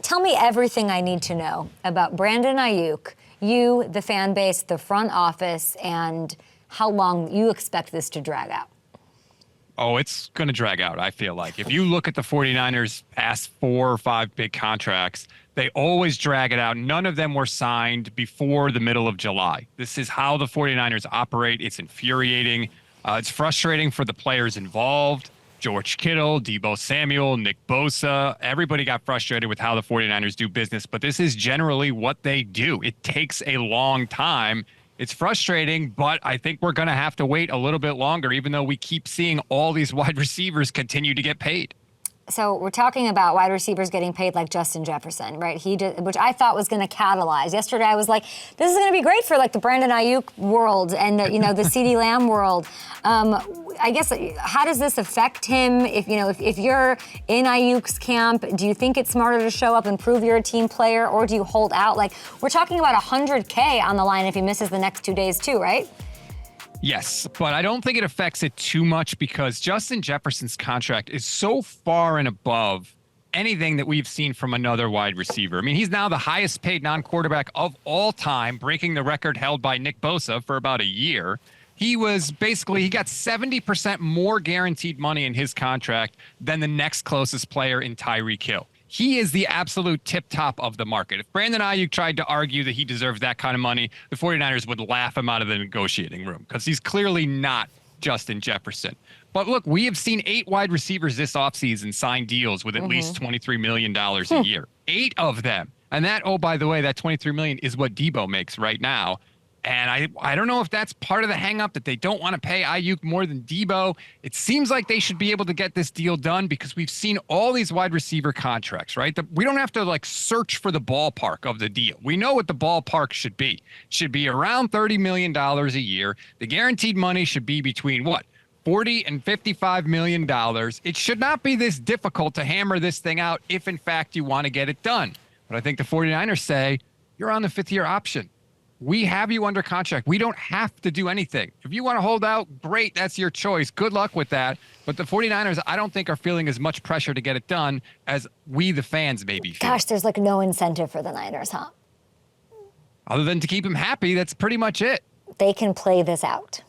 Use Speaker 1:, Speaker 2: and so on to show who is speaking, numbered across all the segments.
Speaker 1: tell me everything I need to know about Brandon Aiyuk, you, the fan base, the front office, and how long you expect this to drag out.
Speaker 2: Oh, it's going to drag out, I feel like. If you look at the 49ers' past 4 or 5 big contracts, they always drag it out. None of them were signed before the middle of July. This is how the 49ers operate. It's infuriating. It's frustrating for the players involved. George Kittle, Deebo Samuel, Nick Bosa, everybody got frustrated with how the 49ers do business, but this is generally what they do. It takes a long time. It's frustrating, but I think we're going to have to wait a little bit longer, even though we keep seeing all these wide receivers continue to get paid.
Speaker 1: So we're talking about wide receivers getting paid like Justin Jefferson, right? He did, which I thought was going to catalyze. Yesterday I was like, this is going to be great for like the Brandon Aiyuk world and the CeeDee Lamb world. I guess, how does this affect him? If you're in Aiyuk's camp, do you think it's smarter to show up and prove you're a team player, or do you hold out? Like, we're talking about $100K on the line if he misses the next 2 days too, right?
Speaker 2: Yes, but I don't think it affects it too much because Justin Jefferson's contract is so far and above anything that we've seen from another wide receiver. I mean, he's now the highest paid non-quarterback of all time, breaking the record held by Nick Bosa for about a year. He got 70% more guaranteed money in his contract than the next closest player in Tyreek Hill. He is the absolute tip-top of the market. If Brandon Aiyuk tried to argue that he deserves that kind of money, the 49ers would laugh him out of the negotiating room because he's clearly not Justin Jefferson. But look, we have seen 8 wide receivers this offseason sign deals with at least $23 million a year. 8 of them. And that, oh, by the way, that $23 million is what Deebo makes right now. And I don't know if that's part of the hang-up that they don't want to pay Aiyuk more than Deebo. It seems like they should be able to get this deal done because we've seen all these wide receiver contracts, right? We don't have to search for the ballpark of the deal. We know what the ballpark should be. It should be around $30 million a year. The guaranteed money should be between $40 and $55 million. It should not be this difficult to hammer this thing out if, in fact, you want to get it done. But I think the 49ers say, you're on the 5th-year option. We have you under contract. We don't have to do anything. If you want to hold out, great. That's your choice. Good luck with that. But the 49ers, I don't think, are feeling as much pressure to get it done as we, the fans, maybe feel.
Speaker 1: Gosh, there's no incentive for the Niners, huh?
Speaker 2: Other than to keep him happy, that's pretty much it.
Speaker 1: They can play this out.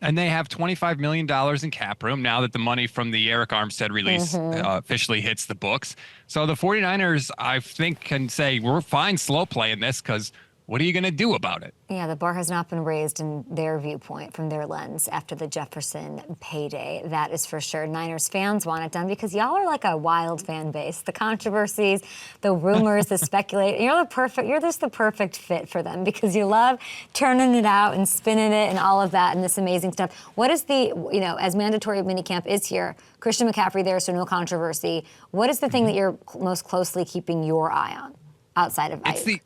Speaker 2: And they have $25 million in cap room now that the money from the Eric Armstead release officially hits the books. So the 49ers, I think, can say, we're fine slow playing this because what are you going to do about it?
Speaker 1: Yeah, the bar has not been raised in their viewpoint, from their lens, after the Jefferson payday. That is for sure. Niners fans want it done because y'all are like a wild fan base. The controversies, the rumors, the speculation. You're just the perfect fit for them because you love turning it out and spinning it and all of that and this amazing stuff. What is as mandatory minicamp is here, Christian McCaffrey there, so no controversy. What is the thing that you're most closely keeping your eye on outside of Aiyuk?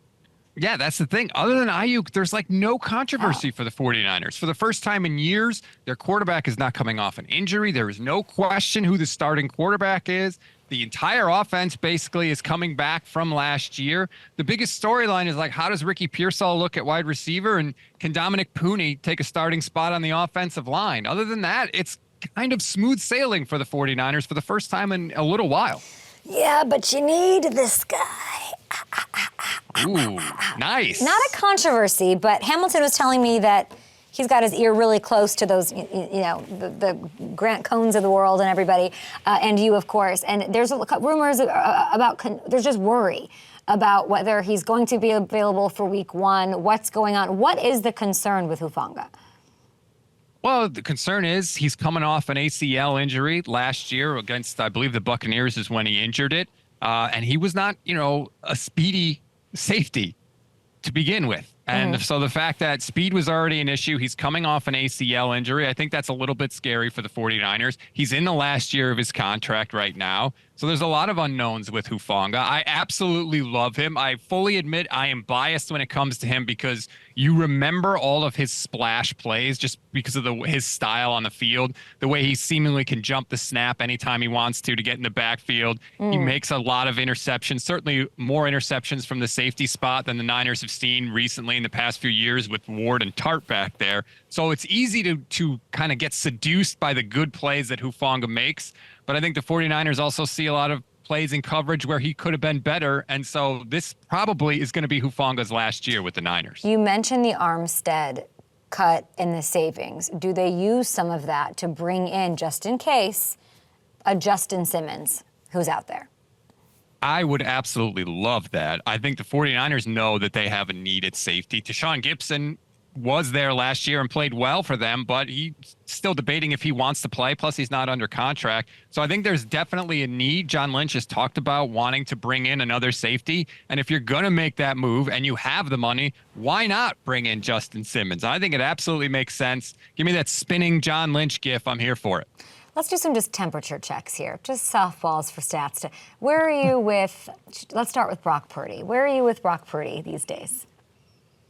Speaker 2: Yeah, that's the thing. Other than Aiyuk, there's no controversy for the 49ers. For the first time in years, their quarterback is not coming off an injury. There is no question who the starting quarterback is. The entire offense basically is coming back from last year. The biggest storyline is how does Ricky Pearsall look at wide receiver, and can Dominic Pooney take a starting spot on the offensive line? Other than that, it's kind of smooth sailing for the 49ers for the first time in a little while.
Speaker 1: Yeah, but you need this guy.
Speaker 2: Ooh, nice.
Speaker 1: Not a controversy, but Hamilton was telling me that he's got his ear really close to those, the Grant Cohns of the world and everybody, and you, of course. And there's rumors there's just worry about whether he's going to be available for week 1, what's going on. What is the concern with Hufanga?
Speaker 2: Well, the concern is he's coming off an ACL injury last year against, I believe, the Buccaneers is when he injured it. And he was not, a speedy safety to begin with. And so the fact that speed was already an issue, he's coming off an ACL injury, I think that's a little bit scary for the 49ers. He's in the last year of his contract right now. So there's a lot of unknowns with Hufanga. I absolutely love him. I fully admit I am biased when it comes to him because you remember all of his splash plays just because of his style on the field, the way he seemingly can jump the snap anytime he wants to get in the backfield. He makes a lot of interceptions, certainly more interceptions from the safety spot than the Niners have seen recently in the past few years with Ward and Tart back there. So it's easy to kind of get seduced by the good plays that Hufanga makes. But I think the 49ers also see a lot of plays in coverage where he could have been better. And so this probably is going to be Hufanga's last year with the Niners.
Speaker 1: You mentioned the Armstead cut in the savings. Do they use some of that to bring in, just in case, a Justin Simmons who's out there?
Speaker 2: I would absolutely love that. I think the 49ers know that they have a need at safety. Tashaun Gibson was there last year and played well for them, but he's still debating if he wants to play. Plus, he's not under contract. So I think there's definitely a need. John Lynch has talked about wanting to bring in another safety. And if you're going to make that move and you have the money, why not bring in Justin Simmons? I think it absolutely makes sense. Give me that spinning John Lynch gif. I'm here for it.
Speaker 1: Let's do some just temperature checks here, just softballs for stats. Where are you with, let's start with Brock Purdy. Where are you with Brock Purdy these days?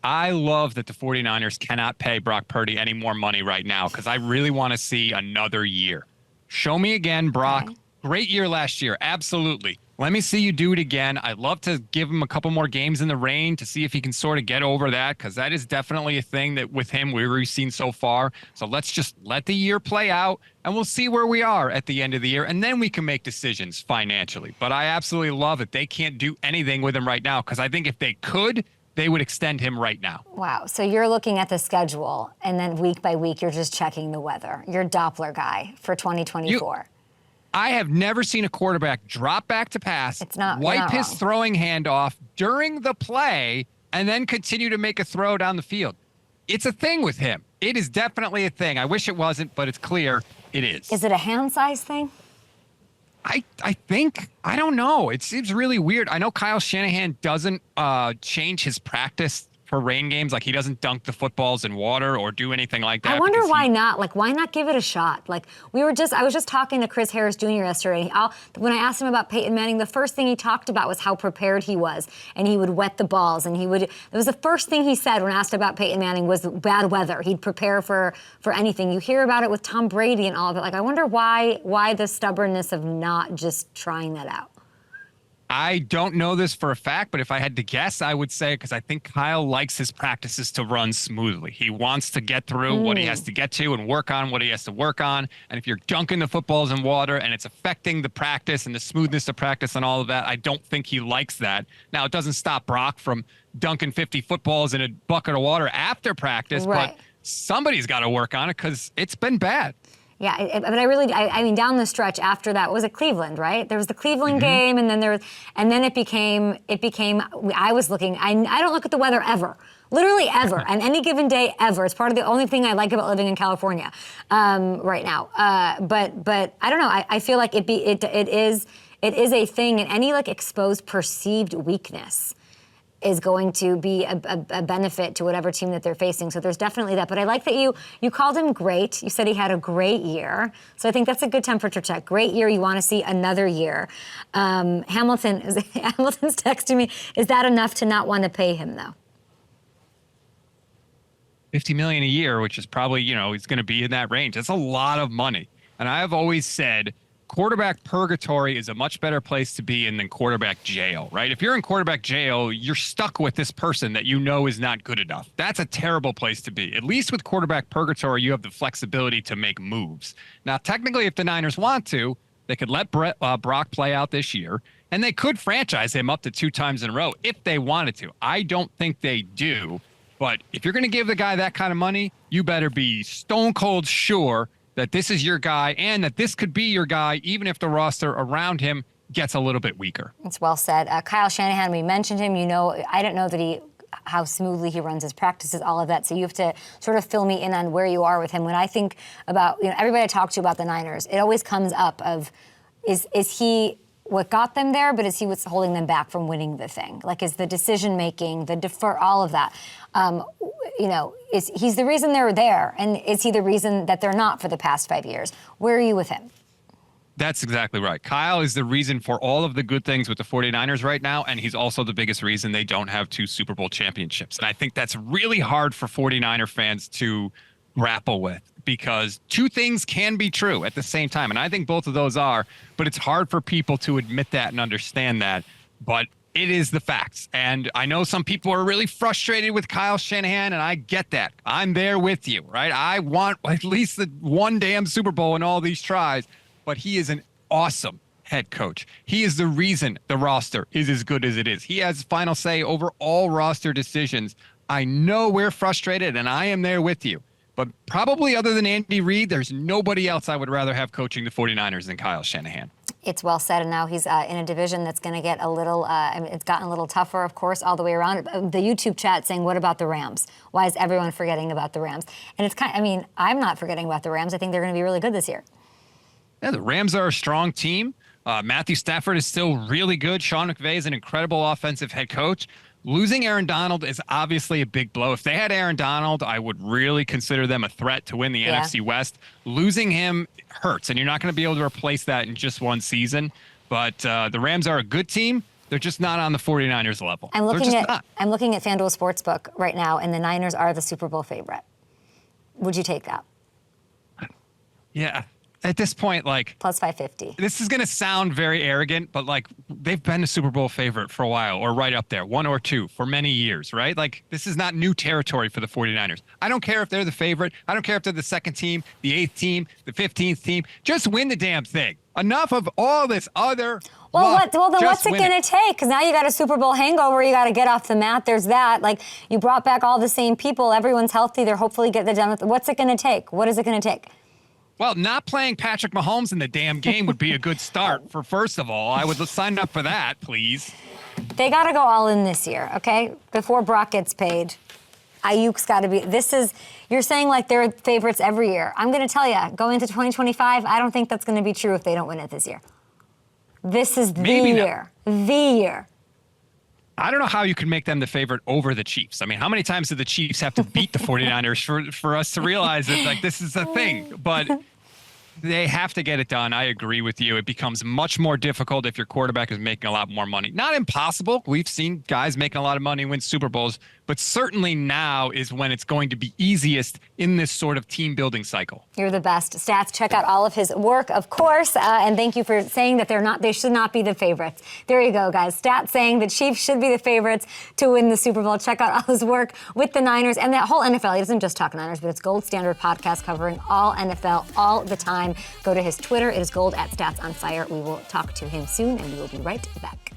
Speaker 2: I love that the 49ers cannot pay Brock Purdy any more money right now because I really want to see another year. Show me again, Brock.
Speaker 1: Okay.
Speaker 2: Great year last year. Absolutely. Let me see you do it again. I'd love to give him a couple more games in the rain to see if he can sort of get over that, because that is definitely a thing that with him we've seen so far. So let's just let the year play out and we'll see where we are at the end of the year. And then we can make decisions financially. But I absolutely love it. They can't do anything with him right now, because I think if they could, they would extend him right now.
Speaker 1: Wow. So you're looking at the schedule, and then week by week, you're just checking the weather. You're Doppler guy for 2024.
Speaker 2: I have never seen a quarterback drop back to pass, wipe his throwing hand off during the play, and then continue to make a throw down the field. It's a thing with him. It is definitely a thing. I wish it wasn't, but it's clear it is.
Speaker 1: Is it a hand size thing?
Speaker 2: I think, I don't know. It seems really weird. I know Kyle Shanahan doesn't change his practice for rain games. Like, he doesn't dunk the footballs in water or do anything like that.
Speaker 1: I wonder why not. Like, why not give it a shot? Like, I was just talking to Chris Harris Jr. yesterday. When I asked him about Peyton Manning, the first thing he talked about was how prepared he was, and he would wet the balls, and it was the first thing he said when asked about Peyton Manning was bad weather. He'd prepare for anything. You hear about it with Tom Brady and all of it. Like, I wonder why the stubbornness of not just trying that out.
Speaker 2: I don't know this for a fact, but if I had to guess, I would say, because I think Kyle likes his practices to run smoothly. He wants to get through what he has to get to and work on what he has to work on. And if you're dunking the footballs in water and it's affecting the practice and the smoothness of practice and all of that, I don't think he likes that. Now, it doesn't stop Brock from dunking 50 footballs in a bucket of water after practice, but somebody's got to work on it because it's been bad.
Speaker 1: Yeah, but I mean, down the stretch after that, was it Cleveland, right? There was the Cleveland game, and then it became. I was looking. I don't look at the weather ever, literally ever, and any given day ever. It's part of the only thing I like about living in California right now. But I don't know. I feel like it is a thing, and any like exposed perceived weakness is going to be a benefit to whatever team that they're facing. So there's definitely that. But I like that you called him great. You said he had a great year. So I think that's a good temperature check. Great year. You want to see another year. Hamilton's texting me, is that enough to not want to pay him, though?
Speaker 2: $50 million a year, which is probably, he's going to be in that range. That's a lot of money. And I have always said, quarterback purgatory is a much better place to be in than quarterback jail, right? If you're in quarterback jail, you're stuck with this person that you know is not good enough. That's a terrible place to be. At least with quarterback purgatory, you have the flexibility to make moves. Now, technically, if the Niners want to, they could let Brock play out this year, and they could franchise him up to 2 times in a row if they wanted to. I don't think they do, but if you're going to give the guy that kind of money, you better be stone cold sure that this is your guy and that this could be your guy, even if the roster around him gets a little bit weaker.
Speaker 1: It's well said. Kyle Shanahan, we mentioned him. I don't know how smoothly he runs his practices, all of that. So you have to sort of fill me in on where you are with him. When I think about, everybody I talk to about the Niners, it always comes up of, is he what got them there, but is he what's holding them back from winning the thing? Like, is the decision making, the defer, all of that, he's the reason they're there, and is he the reason that they're not for the past 5 years? Where are you with him?
Speaker 2: That's exactly right. Kyle is the reason for all of the good things with the 49ers right now, and he's also the biggest reason they don't have 2 Super Bowl championships. And I think that's really hard for 49er fans to grapple with, because 2 things can be true at the same time. And I think both of those are, but it's hard for people to admit that and understand that. But it is the facts. And I know some people are really frustrated with Kyle Shanahan, and I get that. I'm there with you, right? I want at least the 1 damn Super Bowl in all these tries, but he is an awesome head coach. He is the reason the roster is as good as it is. He has final say over all roster decisions. I know we're frustrated, and I am there with you. But probably other than Andy Reid, there's nobody else I would rather have coaching the 49ers than Kyle Shanahan.
Speaker 1: It's well said, and now he's in a division that's going to get a little, it's gotten a little tougher, of course, all the way around. The YouTube chat saying, what about the Rams? Why is everyone forgetting about the Rams? And it's I'm not forgetting about the Rams. I think they're going to be really good this year.
Speaker 2: Yeah, the Rams are a strong team. Matthew Stafford is still really good. Sean McVay is an incredible offensive head coach. Losing Aaron Donald is obviously a big blow. If they had Aaron Donald, I would really consider them a threat to win the NFC West. Losing him hurts, and you're not going to be able to replace that in just one season. But the Rams are a good team. They're just not on the 49ers level.
Speaker 1: I'm looking at FanDuel Sportsbook right now, and the Niners are the Super Bowl favorite. Would you take that?
Speaker 2: Yeah. At this point, like,
Speaker 1: plus 550.
Speaker 2: This is going to sound very arrogant, but like they've been a Super Bowl favorite for a while, or right up there, one or two for many years, right? Like, this is not new territory for the 49ers. I don't care if they're the favorite. I don't care if they're the second team, the 8th team, the 15th team. Just win the damn thing. Enough of all this other.
Speaker 1: Well, what's it going to take? Because now you got a Super Bowl hangover. You got to get off the mat. There's that. Like, you brought back all the same people. Everyone's healthy. They're hopefully getting it done with. What's it going to take? What is it going to take?
Speaker 2: Well, not playing Patrick Mahomes in the damn game would be a good start. For first of all, I would sign up for that, please.
Speaker 1: They got to go all in this year, okay? Before Brock gets paid, Aiyuk's got to be. You're saying like they're favorites every year. I'm going to tell you, going into 2025, I don't think that's going to be true if they don't win it this year. This is the year. The year.
Speaker 2: I don't know how you can make them the favorite over the Chiefs. I mean, how many times did the Chiefs have to beat the 49ers for us to realize that, like, this is a thing? But they have to get it done. I agree with you. It becomes much more difficult if your quarterback is making a lot more money. Not impossible. We've seen guys making a lot of money win Super Bowls, but certainly now is when it's going to be easiest in this sort of team building cycle.
Speaker 1: You're the best. Stats, check out all of his work, of course, and thank you for saying that they should not be the favorites. There you go, guys. Stats saying the Chiefs should be the favorites to win the Super Bowl. Check out all his work with the Niners and that whole NFL. He doesn't just talk Niners, but it's Gold Standard podcast covering all NFL all the time. Go to his Twitter. It is gold@StatsOnFire. We will talk to him soon, and we will be right back.